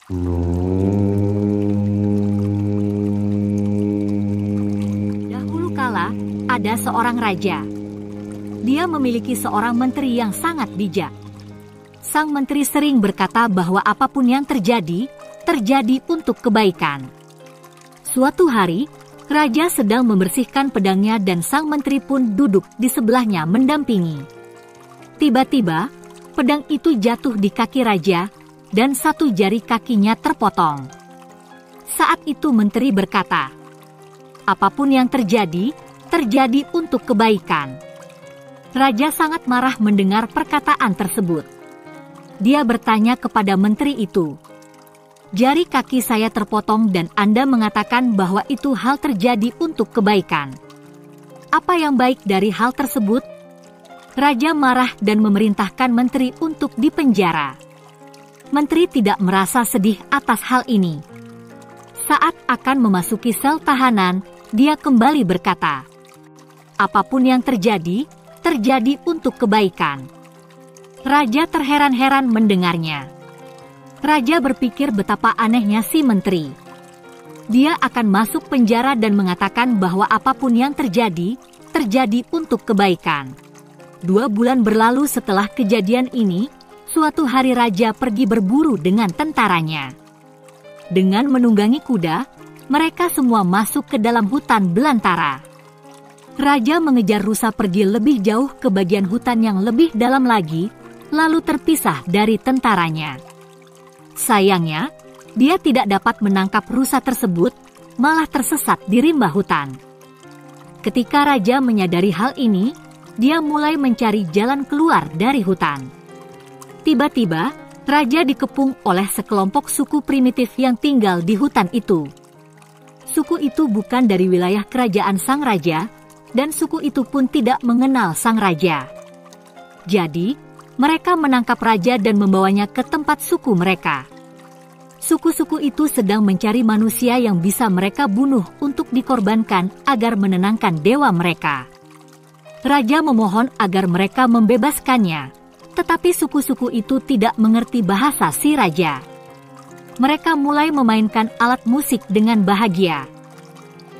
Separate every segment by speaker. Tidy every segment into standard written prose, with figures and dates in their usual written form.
Speaker 1: Dahulu kala, ada seorang raja. Dia memiliki seorang menteri yang sangat bijak. Sang menteri sering berkata bahwa apapun yang terjadi, terjadi untuk kebaikan. Suatu hari, raja sedang membersihkan pedangnya dan sang menteri pun duduk di sebelahnya mendampingi. Tiba-tiba, pedang itu jatuh di kaki raja dan satu jari kakinya terpotong. Saat itu menteri berkata, "Apapun yang terjadi, terjadi untuk kebaikan." Raja sangat marah mendengar perkataan tersebut. Dia bertanya kepada menteri itu, "Jari kaki saya terpotong dan Anda mengatakan bahwa itu hal terjadi untuk kebaikan. Apa yang baik dari hal tersebut?" Raja marah dan memerintahkan menteri untuk dipenjara. Menteri tidak merasa sedih atas hal ini. Saat akan memasuki sel tahanan, dia kembali berkata, "Apapun yang terjadi, terjadi untuk kebaikan." Raja terheran-heran mendengarnya. Raja berpikir betapa anehnya si menteri. Dia akan masuk penjara dan mengatakan bahwa apapun yang terjadi, terjadi untuk kebaikan. 2 bulan berlalu setelah kejadian ini, suatu hari raja pergi berburu dengan tentaranya. Dengan menunggangi kuda, mereka semua masuk ke dalam hutan belantara. Raja mengejar rusa pergi lebih jauh ke bagian hutan yang lebih dalam lagi, lalu terpisah dari tentaranya. Sayangnya, dia tidak dapat menangkap rusa tersebut, malah tersesat di rimba hutan. Ketika raja menyadari hal ini, dia mulai mencari jalan keluar dari hutan. Tiba-tiba, raja dikepung oleh sekelompok suku primitif yang tinggal di hutan itu. Suku itu bukan dari wilayah kerajaan sang raja, dan suku itu pun tidak mengenal sang raja. Jadi, mereka menangkap raja dan membawanya ke tempat suku mereka. Suku-suku itu sedang mencari manusia yang bisa mereka bunuh untuk dikorbankan agar menenangkan dewa mereka. Raja memohon agar mereka membebaskannya, tetapi suku-suku itu tidak mengerti bahasa si raja. Mereka mulai memainkan alat musik dengan bahagia.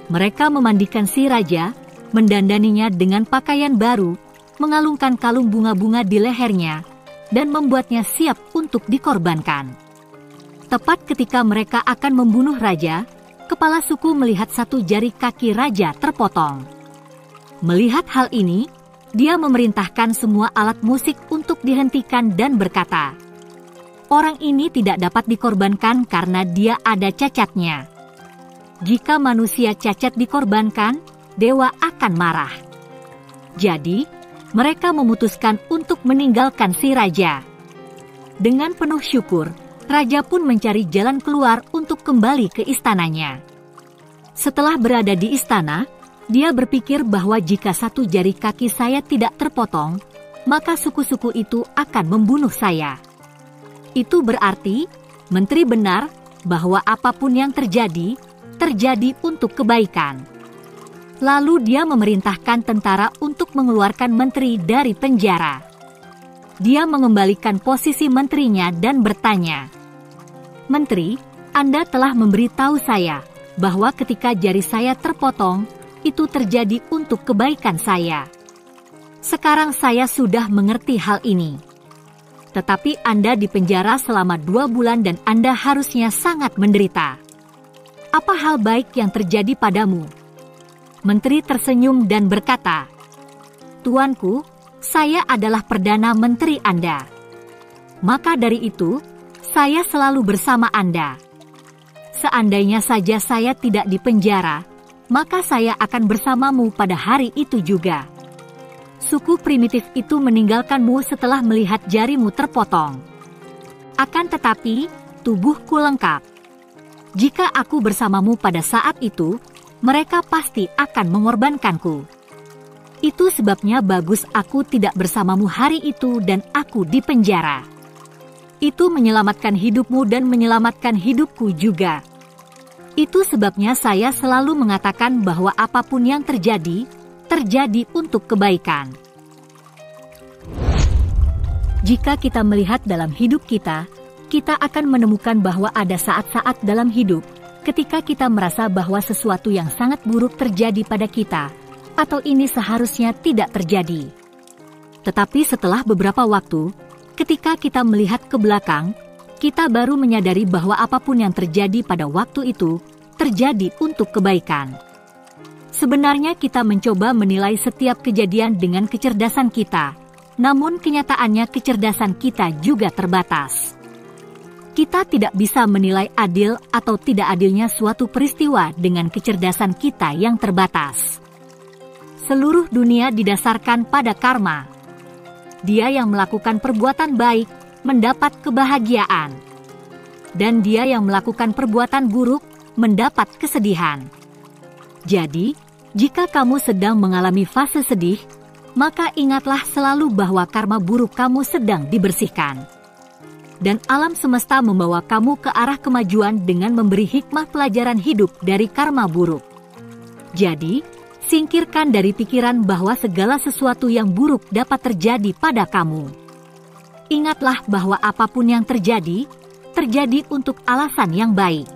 Speaker 1: Mereka memandikan si raja, mendandaninya dengan pakaian baru, mengalungkan kalung bunga-bunga di lehernya, dan membuatnya siap untuk dikorbankan. Tepat ketika mereka akan membunuh raja, kepala suku melihat satu jari kaki raja terpotong. Melihat hal ini, dia memerintahkan semua alat musik untuk dihentikan dan berkata, "Orang ini tidak dapat dikorbankan karena dia ada cacatnya. Jika manusia cacat dikorbankan, dewa akan marah." Jadi, mereka memutuskan untuk meninggalkan si raja. Dengan penuh syukur, raja pun mencari jalan keluar untuk kembali ke istananya. Setelah berada di istana, dia berpikir bahwa jika satu jari kaki saya tidak terpotong, maka suku-suku itu akan membunuh saya. Itu berarti, menteri benar bahwa apapun yang terjadi, terjadi untuk kebaikan. Lalu dia memerintahkan tentara untuk mengeluarkan menteri dari penjara. Dia mengembalikan posisi menterinya dan bertanya, "Menteri, Anda telah memberitahu saya bahwa ketika jari saya terpotong, itu terjadi untuk kebaikan saya. Sekarang saya sudah mengerti hal ini. Tetapi Anda dipenjara selama 2 bulan dan Anda harusnya sangat menderita. Apa hal baik yang terjadi padamu?" Menteri tersenyum dan berkata, "Tuanku, saya adalah Perdana Menteri Anda. Maka dari itu, saya selalu bersama Anda. Seandainya saja saya tidak dipenjara, maka saya akan bersamamu pada hari itu juga. Suku primitif itu meninggalkanmu setelah melihat jarimu terpotong. Akan tetapi, tubuhku lengkap. Jika aku bersamamu pada saat itu, mereka pasti akan mengorbankanku. Itu sebabnya bagus aku tidak bersamamu hari itu dan aku dipenjara. Itu menyelamatkan hidupmu dan menyelamatkan hidupku juga. Itu sebabnya saya selalu mengatakan bahwa apapun yang terjadi, terjadi untuk kebaikan." Jika kita melihat dalam hidup kita, Kita akan menemukan bahwa ada saat-saat dalam hidup ketika kita merasa bahwa sesuatu yang sangat buruk terjadi pada kita, atau ini seharusnya tidak terjadi. Tetapi setelah beberapa waktu, ketika kita melihat ke belakang, kita baru menyadari bahwa apapun yang terjadi pada waktu itu terjadi untuk kebaikan. Sebenarnya kita mencoba menilai setiap kejadian dengan kecerdasan kita, namun kenyataannya kecerdasan kita juga terbatas. Kita tidak bisa menilai adil atau tidak adilnya suatu peristiwa dengan kecerdasan kita yang terbatas. Seluruh dunia didasarkan pada karma. Dia yang melakukan perbuatan baik mendapat kebahagiaan, dan dia yang melakukan perbuatan buruk mendapat kesedihan. Jadi, jika kamu sedang mengalami fase sedih, maka ingatlah selalu bahwa karma buruk kamu sedang dibersihkan. Dan alam semesta membawa kamu ke arah kemajuan dengan memberi hikmah pelajaran hidup dari karma buruk. Jadi, singkirkan dari pikiran bahwa segala sesuatu yang buruk dapat terjadi pada kamu. Ingatlah bahwa apapun yang terjadi, terjadi untuk alasan yang baik.